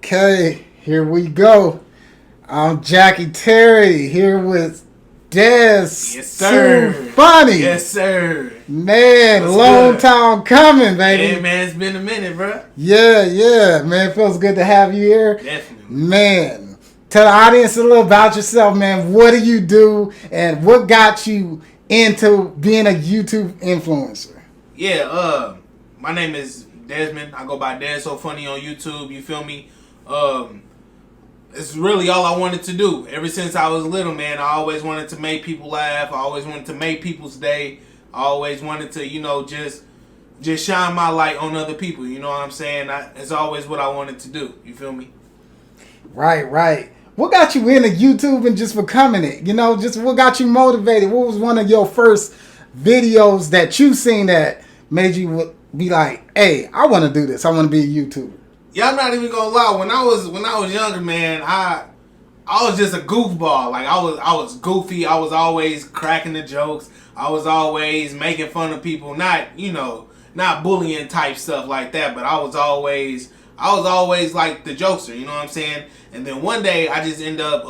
Okay, here we go. I'm Jackie Terry here with Yes, sir. DesSoFunny. Yes, sir. Man, What's long good? time coming, baby. Yeah, man, it's been a minute, bro. Yeah, man. Feels good to have you here. Definitely. Man, tell the audience a little about yourself, man. What do you do and what got you into being a YouTube influencer? Yeah, my name is Desmond. I go by DesSoFunny on YouTube. You feel me? It's really all I wanted to do. Ever since I was little, man, I always wanted to make people laugh. I always wanted to make people's day. I always wanted to, just shine my light on other people. You know what I'm saying? It's always what I wanted to do. You feel me? Right. What got you into YouTube and just becoming it? Just what got you motivated? What was one of your first videos that you seen that made you be like, hey, I want to do this. I want to be a YouTuber. Yeah, I'm not even gonna lie. When I was younger, man, I was just a goofball. Like I was goofy. I was always cracking the jokes. I was always making fun of people. Not bullying type stuff like that. But I was always like the jokester. You know what I'm saying? And then one day I just end up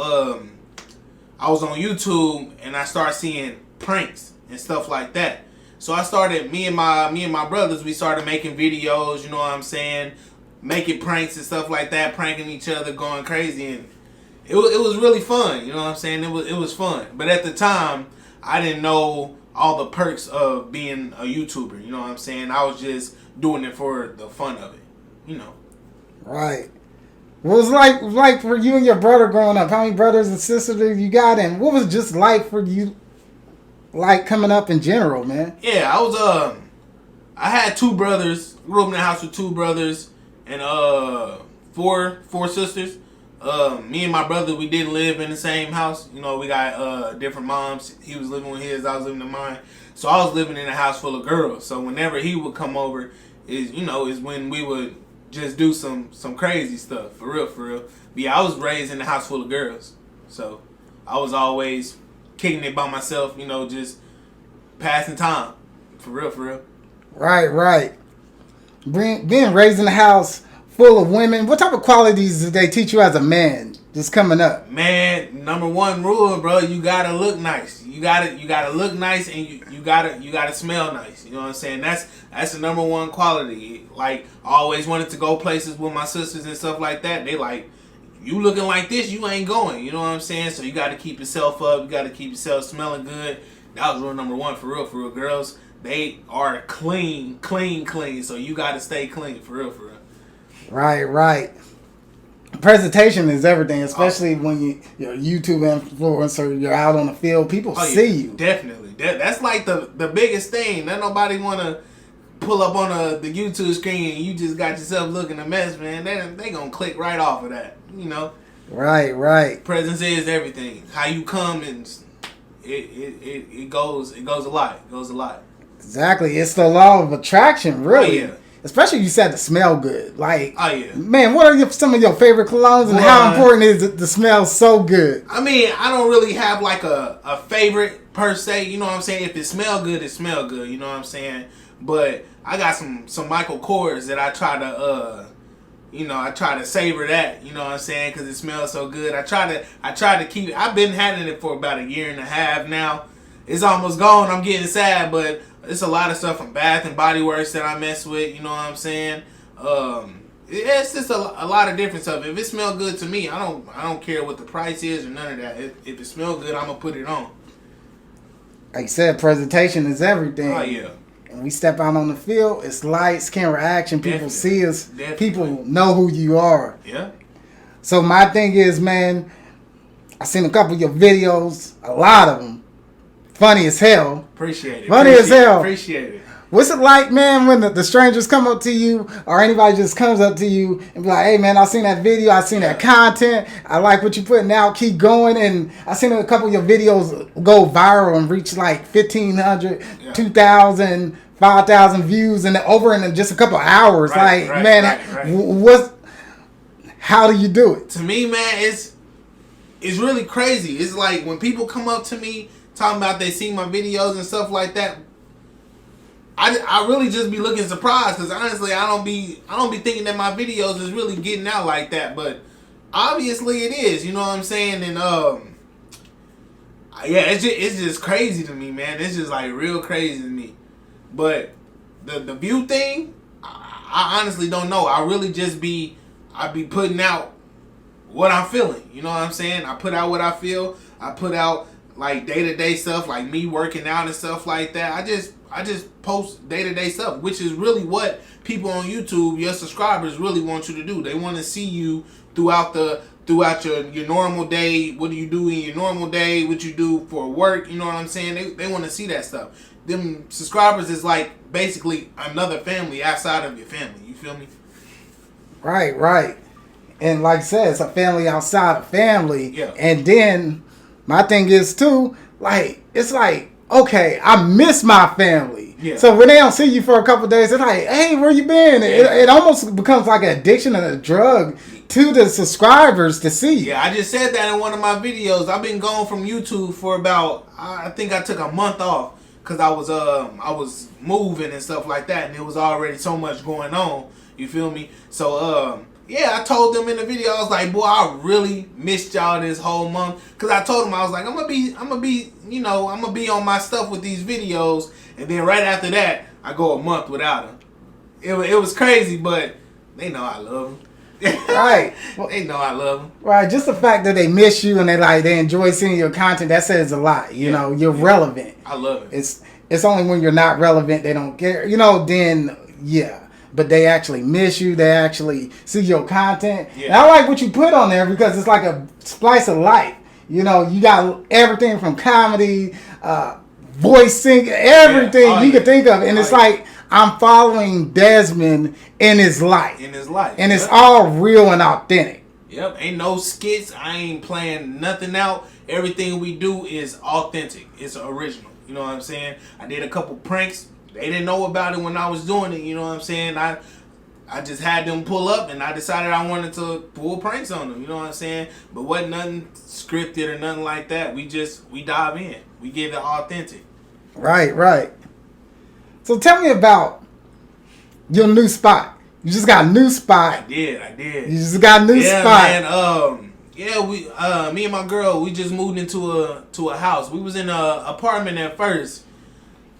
I was on YouTube and I started seeing pranks and stuff like that. So I started me and my brothers. We started making videos. You know what I'm saying? Making pranks and stuff like that, pranking each other, going crazy, and it was really fun. You know what I'm saying? It was fun. But at the time, I didn't know all the perks of being a YouTuber. You know what I'm saying? I was just doing it for the fun of it. You know. Right. What was like for you and your brother growing up? How many brothers and sisters you got, and what was just like for you, like coming up in general, man? Yeah, I had two brothers. Grew up in the house with two brothers. And four sisters. Me and my brother, we didn't live in the same house. We got different moms. He was living with his, I was living in mine. So I was living in a house full of girls. So whenever he would come over, is when we would just do some crazy stuff. For real. But yeah, I was raised in a house full of girls. So I was always kicking it by myself, just passing time. For real. Right. Being raised in a house full of women, what type of qualities did they teach you as a man just coming up? Man, number one rule, bro, you gotta look nice. You gotta look nice, and you gotta smell nice. You know what I'm saying? That's the number one quality. Like, I always wanted to go places with my sisters and stuff like that. They like, you looking like this, you ain't going. You know what I'm saying? So you gotta keep yourself up. You gotta keep yourself smelling good. That was rule number one, for real. Girls, they are clean. So you gotta stay clean, for real. Right. Presentation is everything, especially when you're a YouTube influencer. You're out on the field, people see you. Definitely. That's like the biggest thing. That nobody wanna pull up on the YouTube screen and you just got yourself looking a mess, man. They gonna click right off of that. Right. Presence is everything. How you come, and it goes a lot. It goes a lot. Exactly. It's the law of attraction, really. Oh, yeah. Especially you said to smell good. Like, oh, yeah. Man, what are some of your favorite colognes, and how important is it to smell so good? I mean, I don't really have like a favorite per se. You know what I'm saying? If it smell good, it smell good. You know what I'm saying? But I got some Michael Kors that I try to savor that. You know what I'm saying? Because it smells so good. I try to keep it. I've been having it for about a year and a half now. It's almost gone. I'm getting sad, but it's a lot of stuff from Bath and Body Works that I mess with. You know what I'm saying? It's just a lot of different stuff. If it smells good to me, I don't care what the price is or none of that. If it smells good, I'm gonna put it on. Like you said, presentation is everything. Oh yeah. When we step out on the field, it's lights, camera, action. People see us. Definitely. People know who you are. Yeah. So my thing is, man, I seen a couple of your videos, a lot of them. Funny as hell. Appreciate it. Funny as hell. Appreciate it. What's it like, man, when the strangers come up to you or anybody just comes up to you and be like, hey, man, I seen that video. I seen that content. I like what you're putting out. Keep going. And I seen a couple of your videos go viral and reach like 1,500, 2,000, 5,000 views and over in just a couple of hours. Right. How do you do it? To me, man, it's really crazy. It's like when people come up to me talking about they see my videos and stuff like that, I really just be looking surprised because honestly I don't be thinking that my videos is really getting out like that, but obviously it is. You know what I'm saying? And yeah, it's just crazy to me, man. It's just like real crazy to me. But the view thing, I honestly don't know. I really just be putting out what I'm feeling. You know what I'm saying? I put out what I feel. I put out like day-to-day stuff, like me working out and stuff like that. I just post day-to-day stuff, which is really what people on YouTube, your subscribers, really want you to do. They want to see you throughout your normal day. What do you do in your normal day? What you do for work? You know what I'm saying? They want to see that stuff. Them subscribers is like basically another family outside of your family. You feel me? Right. And like I said, it's a family outside of family. Yeah. And then my thing is too, like, it's like, okay, I miss my family. Yeah. So when they don't see you for a couple of days, it's like, hey, where you been? Yeah. It almost becomes like an addiction and a drug to the subscribers to see you. Yeah, I just said that in one of my videos. I've been gone from YouTube for about, I think I took a month off because I was moving and stuff like that, and there was already so much going on. You feel me? So yeah, I told them in the video, I was like, boy, I really missed y'all this whole month. Cause I told them, I was like, I'm gonna be on my stuff with these videos. And then right after that, I go a month without them. It was crazy, but they know I love them. Right. They know I love them. Right. Just the fact that they miss you and they enjoy seeing your content, that says a lot. You know, you're relevant. I love it. It's only when you're not relevant, they don't care. You know, then yeah. But they actually miss you. They actually see your content. Yeah. And I like what you put on there because it's like a slice of life. You know, you got everything from comedy, voicing, everything you can think of. And it's like I'm following Desmond in his life. And it's all real and authentic. Yep. Ain't no skits. I ain't playing nothing out. Everything we do is authentic. It's original. You know what I'm saying? I did a couple pranks. They didn't know about it when I was doing it, you know what I'm saying? I just had them pull up and I decided I wanted to pull pranks on them, you know what I'm saying? But wasn't nothing scripted or nothing like that. We dive in. We give it authentic. Right. So tell me about your new spot. You just got a new spot. I did. You just got a new spot. Man, me and my girl, we just moved into a house. We was in an apartment at first.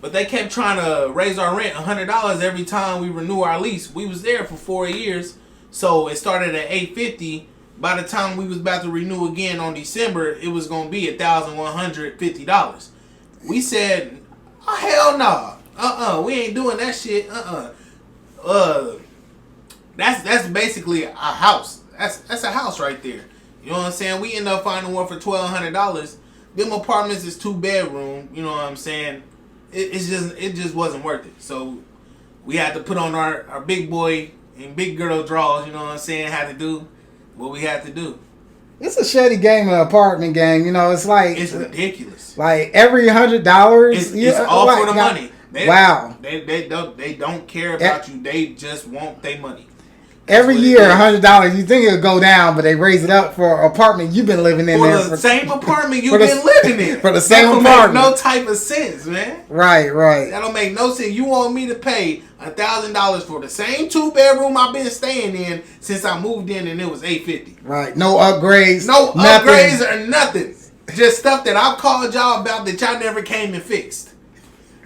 But they kept trying to raise our rent $100 every time we renew our lease. We was there for 4 years, so it started at $850. By the time we was about to renew again on December, it was gonna be $1,150. We said, oh, hell no, we ain't doing that shit. That's basically a house. That's a house right there. You know what I'm saying? We ended up finding one for $1,200. Them apartments is 2-bedroom. You know what I'm saying? It just wasn't worth it. So we had to put on our big boy and big girl draws, you know what I'm saying, had to do what we had to do. It's a shady game, an apartment game, you know, it's like it's ridiculous. Like every $100 it's all for the money. Wow. They don't care about you. They just want their money. Every year, $100. You think it'll go down, but they raise it up for an apartment you've been living in there. For the same apartment you've been living in. For the same apartment. That don't make no type of sense, man. Right. That don't make no sense. You want me to pay $1,000 for the same 2-bedroom I've been staying in since I moved in, and it was $850. Right. No upgrades. Upgrades or nothing. Just stuff that I've called y'all about that y'all never came and fixed.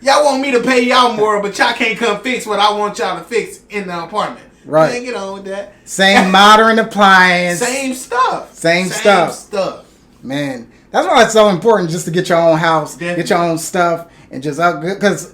Y'all want me to pay y'all more, but y'all can't come fix what I want y'all to fix in the apartment. Right. Man, get on with that. Same modern appliance. Same stuff. Same stuff. Man, that's why it's so important just to get your own house, Definitely. Get your own stuff, and just because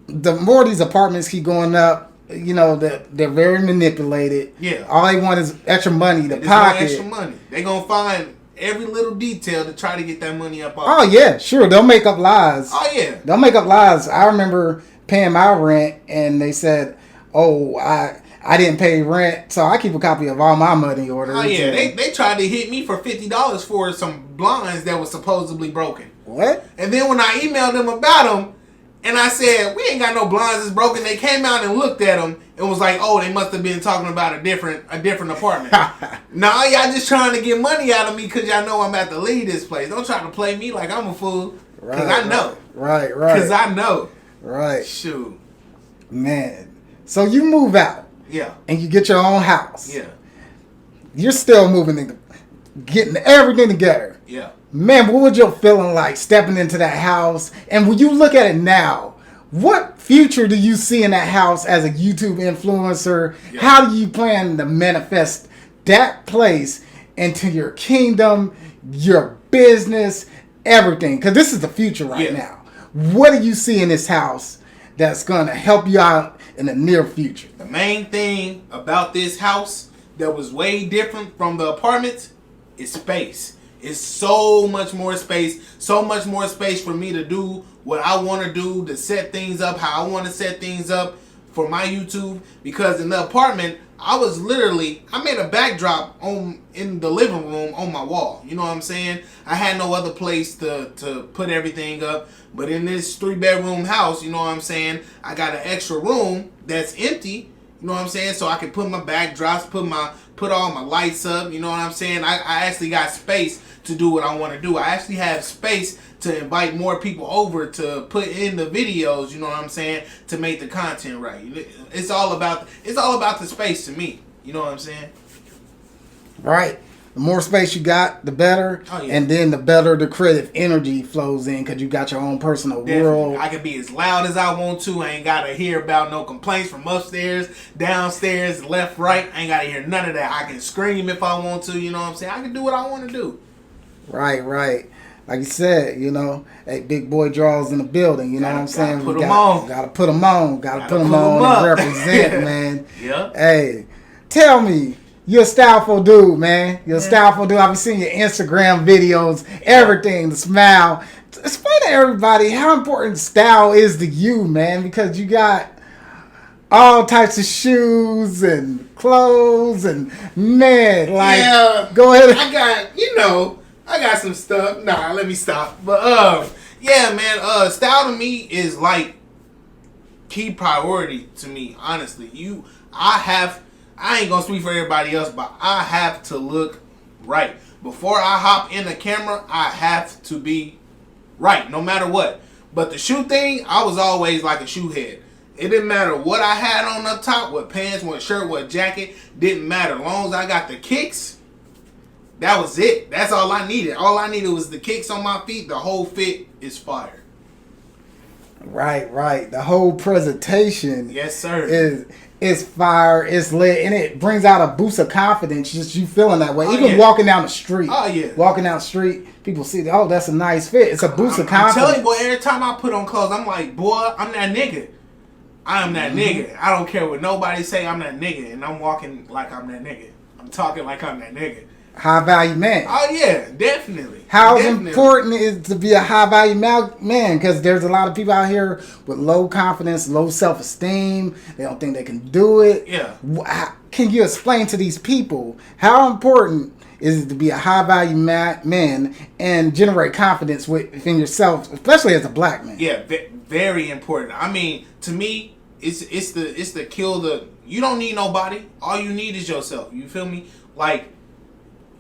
the more these apartments keep going up, you know, they're very manipulated. Yeah. All they want is extra money to pocket. Extra money. They're going to find every little detail to try to get that money up. Oh, yeah, sure. They'll make up lies. Oh, yeah. They'll make up lies. I remember paying my rent, and they said, oh, I didn't pay rent, so I keep a copy of all my money orders. Oh, yeah. They tried to hit me for $50 for some blinds that was supposedly broken. What? And then when I emailed them about them, and I said, we ain't got no blinds that's broken, they came out and looked at them and was like, oh, they must have been talking about a different apartment. Nah, y'all just trying to get money out of me because y'all know I'm about to leave this place. Don't try to play me like I'm a fool. Because I know. Right. Because I know. Right. Shoot. Man, so you move out. Yeah. And you get your own house. Yeah. You're still moving, getting everything together. Yeah. Man, what was your feeling like stepping into that house? And when you look at it now, what future do you see in that house as a YouTube influencer? Yeah. How do you plan to manifest that place into your kingdom, your business, everything? Because this is the future right now. What do you see in this house that's going to help you out in the near future? The main thing about this house that was way different from the apartments is space. It's so much more space for me to do what I want to do, to set things up how I want to set things up for my YouTube. Because in the apartment, I made a backdrop in the living room on my wall. You know what I'm saying? I had no other place to put everything up. But in this 3-bedroom house, you know what I'm saying, I got an extra room that's empty. You know what I'm saying? So I can put my backdrops, put all my lights up. You know what I'm saying? I actually got space to do what I want to do. I actually have space to invite more people over to put in the videos. You know what I'm saying? To make the content right. It's all about the space to me. You know what I'm saying? Right. The more space you got, the better. Oh, yeah. And then the better the creative energy flows in because you got your own personal world. I can be as loud as I want to. I ain't got to hear about no complaints from upstairs, downstairs, left, right. I ain't got to hear none of that. I can scream if I want to. You know what I'm saying? I can do what I want to do. Right. Like you said, hey, big boy draws in the building. You know what I'm saying? Put them on. Gotta put them on. Gotta put them on and represent, man. Yeah. Hey, tell me. You're a styleful dude, man. You're a styleful dude. I've been seeing your Instagram videos, everything, the smile. Explain to everybody how important style is to you, man, because you got all types of shoes and clothes and, man, like, go ahead. I got some stuff. Nah, let me stop. But, yeah, man, style to me is, like, key priority to me, honestly. I ain't gonna speak for everybody else, but I have to look right. Before I hop in the camera, I have to be right, no matter what. But the shoe thing, I was always like a shoe head. It didn't matter what I had on up top, what pants, what shirt, what jacket, didn't matter. As long as I got the kicks, that was it. That's all I needed. All I needed was the kicks on my feet. The whole fit is fire. Right. The whole presentation, yes, sir, is fire. It's lit, and it brings out a boost of confidence. Just you feeling that way, even walking down the street. Oh yeah, walking down the street, people see, oh, that's a nice fit. It's a boost of confidence. I'm telling you, boy. Every time I put on clothes, I'm like, boy, I'm that nigga. I am that nigga. I don't care what nobody say. I'm that nigga, and I'm walking like I'm that nigga. I'm talking like I'm that nigga. High value man. Oh yeah, definitely. How important is to be a high value man? Because there's a lot of people out here with low confidence, low self esteem. They don't think they can do it. Yeah. Can you explain to these people how important is it to be a high value man and generate confidence within yourself, especially as a black man? Yeah, very important. I mean, to me, it's the kill the. You don't need nobody. All you need is yourself. You feel me? Like.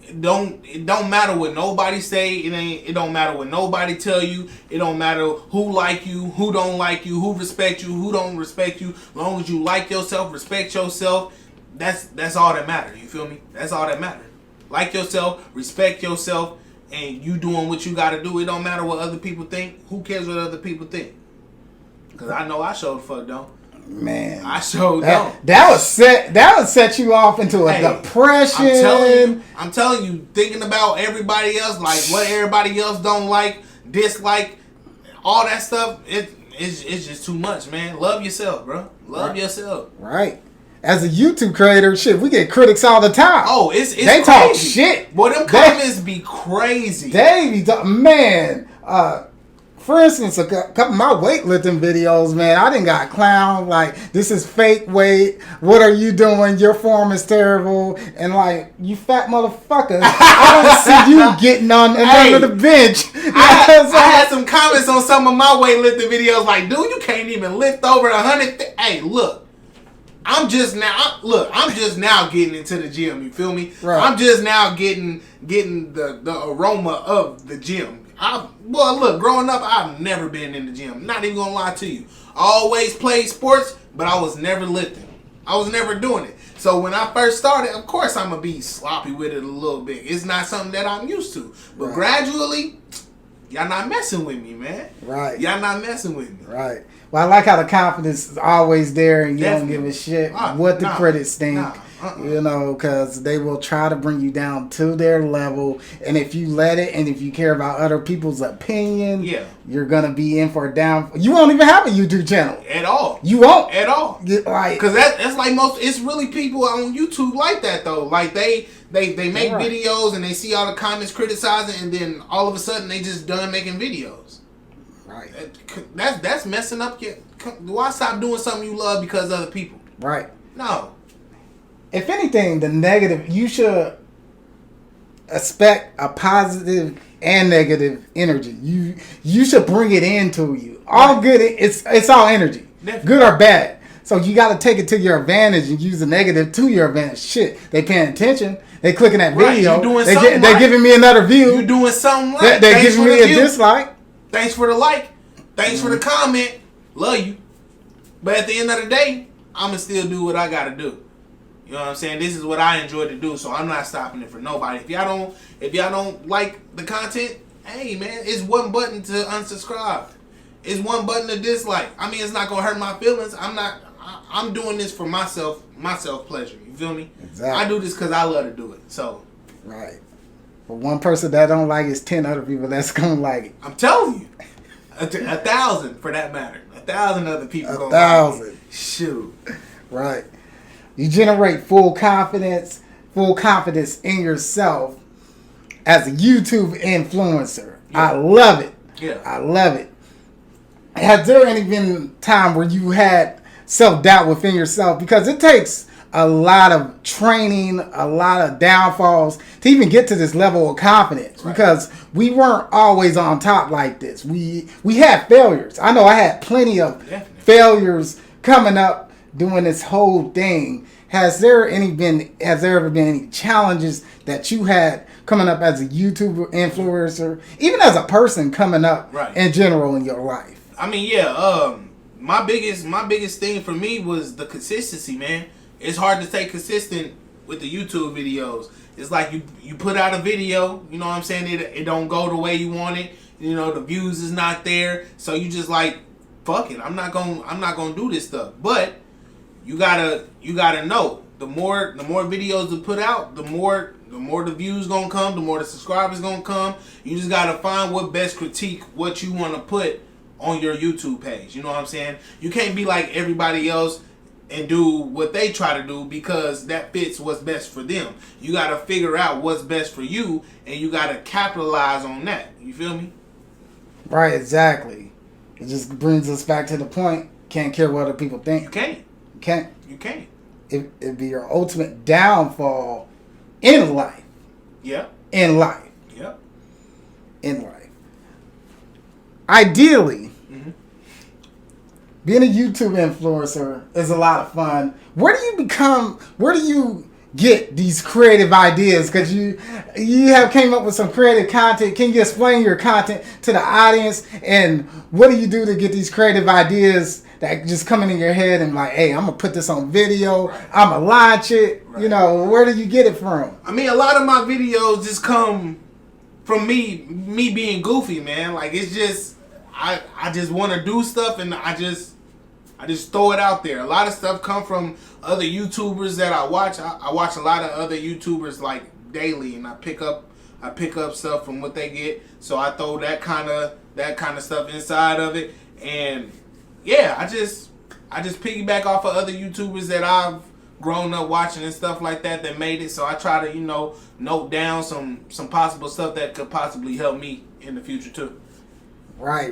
It don't matter what nobody say. It don't matter what nobody tell you. It don't matter who like you, who don't like you, who respect you, who don't respect you. As long as you like yourself, respect yourself, that's all that matters. You feel me? That's all that matters. Like yourself, respect yourself, and you doing what you gotta do. It don't matter what other people think. Who cares what other people think? Cause I know I sure the fuck don't. Man, I sure don't. That would set you off into a depression. I'm telling you, thinking about everybody else, like what everybody else don't like, dislike, all that stuff. It's just too much, man. Love yourself, bro. Love yourself. Right. As a YouTube creator, shit, we get critics all the time. Oh, it's they crazy. Talk shit. Boy, them comments be crazy. They be man. For instance, a couple of my weightlifting videos, man, I didn't got clowned like, this is fake weight. What are you doing? Your form is terrible. And like, you fat motherfucker, I don't see you getting under the bench. I had some comments on some of my weightlifting videos like, dude, you can't even lift over 100. Hey, look. I'm just now getting into the gym. You feel me? Right. I'm just now getting the aroma of the gym. Well, look, growing up, I've never been in the gym. Not even gonna lie to you. I always played sports, but I was never lifting. I was never doing it. So when I first started, of course I'm gonna be sloppy with it a little bit. It's not something that I'm used to. But gradually, y'all not messing with me, man. Right. Y'all not messing with me. Right. Well, I like how the confidence is always there, and you don't give a shit what the critics think. You know, because they will try to bring you down to their level, and if you let it, and if you care about other people's opinion, you're gonna be in for a down. You won't even have a YouTube channel at all. You won't at all. Like, because that's like most. It's really people on YouTube like that though. Like they make videos and they see all the comments criticizing, and then all of a sudden they just done making videos. Right. That's messing up your. Why stop doing something you love because of other people? Right. No. If anything, the negative, you should expect a positive and negative energy. You should bring it into you. All good, it's all energy. Definitely. Good or bad. So you got to take it to your advantage and use the negative to your advantage. Shit, they paying attention. They clicking that video. They're giving me another view. You doing something right. They're giving me a dislike. Thanks for the like. Thanks for the comment. Love you. But at the end of the day, I'ma still do what I gotta do. You know what I'm saying? This is what I enjoy to do, so I'm not stopping it for nobody. If y'all don't like the content, hey man, it's one button to unsubscribe. It's one button to dislike. I mean, it's not gonna hurt my feelings. I'm doing this for my self pleasure. You feel me? Exactly. I do this because I love to do it. So. Right. But one person that don't like is 10 other people that's gonna like it. I'm telling you, 1,000 for that matter. 1,000 other people. 1,000. Like it. Shoot. Right. You generate full confidence in yourself as a YouTube influencer. Yeah. I love it. Yeah. I love it. Has there any been time where you had self-doubt within yourself? Because it takes a lot of training, a lot of downfalls to even get to this level of confidence. Right. Because we weren't always on top like this. We had failures. I know I had plenty of failures coming up doing this whole thing. Has there ever been any challenges that you had coming up as a YouTuber influencer, even as a person coming up in general in your life? I mean, yeah, my biggest thing for me was the consistency, man. It's hard to stay consistent with the YouTube videos. It's like you put out a video, you know what I'm saying? It don't go the way you want it. You know, the views is not there, so you just like, fuck it. I'm not gonna do this stuff. But you gotta know the more videos to put out, the more the views gonna come, the more the subscribers gonna come. You just gotta find what best critique what you want to put on your YouTube page. You know what I'm saying? You can't be like everybody else and do what they try to do because that fits what's best for them. You gotta figure out what's best for you, and you gotta capitalize on that. You feel me? Right, exactly. It just brings us back to the point. Can't care what other people think. You can't. You can't. It'd be your ultimate downfall in life. Yeah. In life. Yeah. In life. Ideally, being a YouTube influencer is a lot of fun. Where do you get these creative ideas? Because you have came up with some creative content. Can you explain your content to the audience? And what do you do to get these creative ideas that just coming in your head and like, hey, I'm going to put this on video. I'm going to launch it. Right. You know, where do you get it from? I mean, a lot of my videos just come from me being goofy, man. Like, it's just, I just want to do stuff, and I just throw it out there. A lot of stuff come from other YouTubers that I watch. I watch a lot of other YouTubers like daily, and I pick up stuff from what they get. So I throw that kind of stuff inside of it, and yeah, I just piggyback off of other YouTubers that I've grown up watching and stuff like that made it. So I try to note down some possible stuff that could possibly help me in the future too. Right.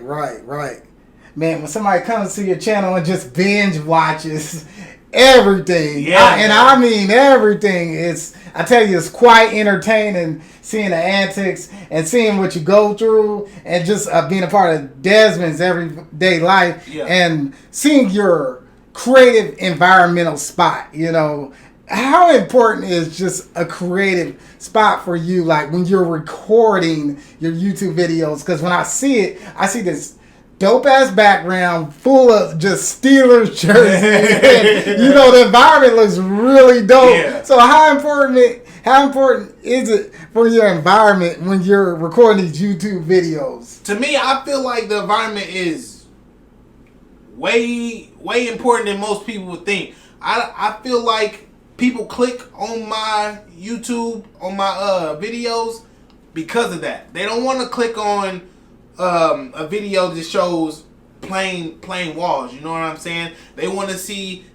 Man, when somebody comes to your channel and just binge watches everything, I mean everything, I tell you, it's quite entertaining seeing the antics and seeing what you go through, and just being a part of Desmond's everyday life, and seeing your creative environmental spot. You know, how important is just a creative spot for you, like when you're recording your YouTube videos? Because when I see this dope ass background full of just Steelers jerseys. And, the environment looks really dope. Yeah. So how important is it for your environment when you're recording these YouTube videos? To me, I feel like the environment is way important than most people would think. I feel like people click on my YouTube, on my videos because of that. They don't want to click on a video that shows plain walls. You know what I'm saying? They want to see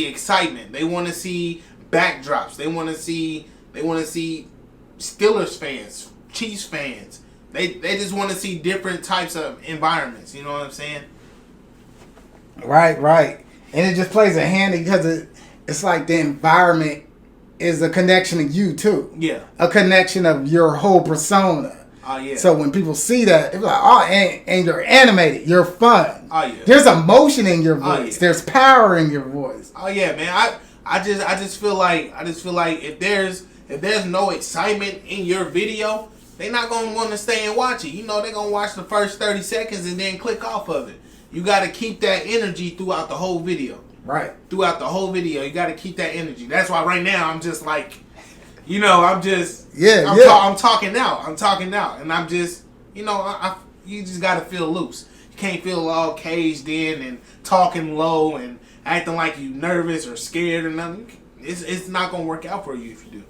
excitement. They want to see backdrops. They want to see Steelers fans, Chiefs fans. They just want to see different types of environments. You know what I'm saying? Right. And it just plays a hand because it's like the environment is a connection of you too. Yeah. A connection of your whole persona. Oh yeah. So when people see that, they're like, oh, and you're animated, you're fun. Oh yeah. There's emotion in your voice. Oh, yeah. There's power in your voice. Oh yeah, man. I just feel like if there's no excitement in your video, they're not gonna want to stay and watch it. They're gonna watch the first 30 seconds and then click off of it. You gotta keep that energy throughout the whole video. Right. Throughout the whole video, you gotta keep that energy. That's why right now I'm just like, I'm talking out, and I'm just, you just gotta feel loose. You can't feel all caged in and talking low and acting like you nervous or scared or nothing. It's not gonna work out for you if you do.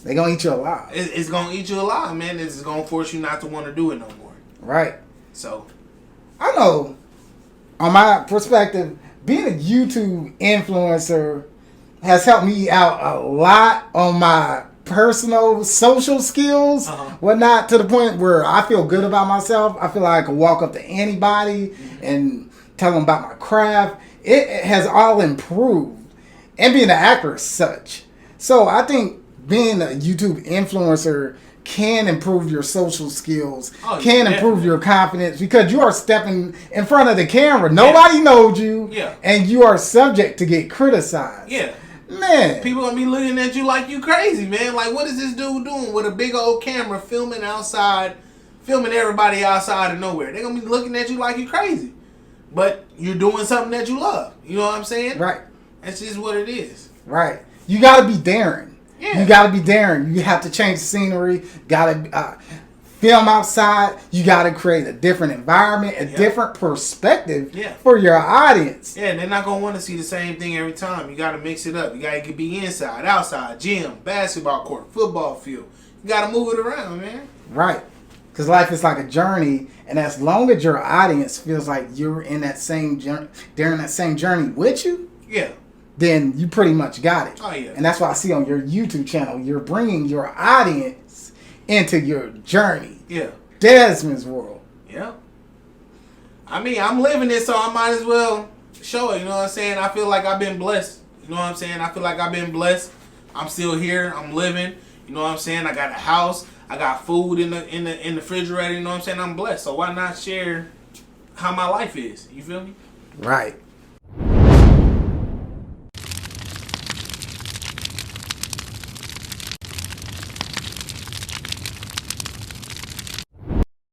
They're gonna eat you alive. It's gonna eat you alive, man. It's gonna force you not to want to do it no more. Right. So, I know, on my perspective, being a YouTube influencer has helped me out a lot on my personal social skills, whatnot, to the point where I feel good about myself. I feel like I can walk up to anybody and tell them about my craft. It has all improved, and being an actor as such. So I think being a YouTube influencer can improve your social skills, improve your confidence, because you are stepping in front of the camera. Nobody knows you, and you are subject to get criticized. Yeah. Man. People gonna be looking at you like you crazy, man. Like, what is this dude doing with a big old camera filming outside, filming everybody outside of nowhere? They're gonna be looking at you like you crazy. But you're doing something that you love. You know what I'm saying? Right. That's just what it is. Right. You gotta be daring. Yeah. You gotta be daring. You have to change the scenery. Gotta film outside. You gotta create a different environment, a different perspective for your audience. Yeah, and they're not gonna want to see the same thing every time. You gotta mix it up. You gotta be inside, outside, gym, basketball court, football field. You gotta move it around, man. Right. Because life is like a journey, and as long as your audience feels like you're in that same journey, during that same journey with you, then you pretty much got it. Oh yeah. And that's what I see on your YouTube channel. You're bringing your audience into your journey. Yeah. Desmond's world. Yeah. I mean, I'm living it, so I might as well show it. You know what I'm saying? I feel like I've been blessed. You know what I'm saying? I feel like I've been blessed. I'm still here. I'm living. You know what I'm saying? I got a house. I got food in the refrigerator. You know what I'm saying? I'm blessed. So why not share how my life is? You feel me? Right.